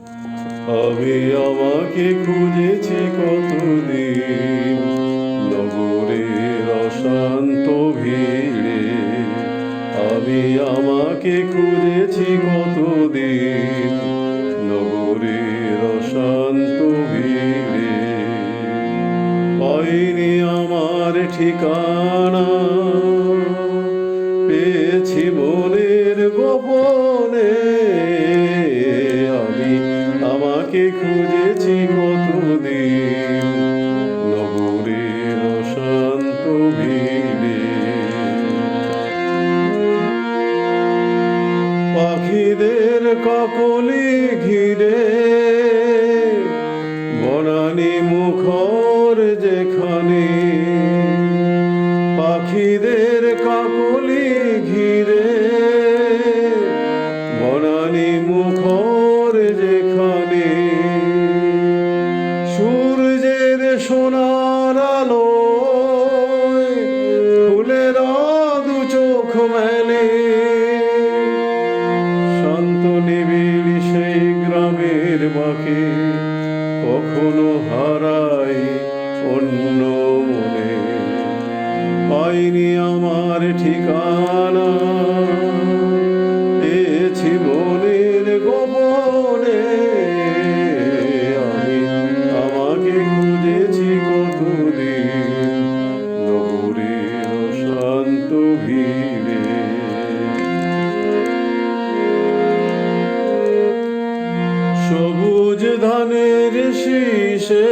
আমি আমাকে খুঁজেছি কতদিন নগরের অশান্ত ভিড়ে। আমি আমাকে খুঁজেছি কতদিন নগরের অশান্ত ভিড়ে। পাইনি আমার ঠিকানা, পেয়েছি মনের গোপনে। আমি আমাকে খুঁজেছি কতদিন নগরের অশান্ত ভিড়ে। পাখিদের কাকলি ঘিরে বনানী মুখর যেখানে, পাখিদের কাকলি ঘিরে বনানী মুখর যেখানে, সূর্যের সোনার আলোয় ফুলেরা দু চোখ মেলে। শান্ত নিবিড় সেই গ্রামের বাঁকে কখনো হারাই অন্য মনে। পাইনি আমার ঠিকানা, পেয়েছি মনের গোপনে। আমি আমাকে খুঁজেছি কতদিন নগরের শান্ত ভিড়ে। সবুজ ধানের শীষে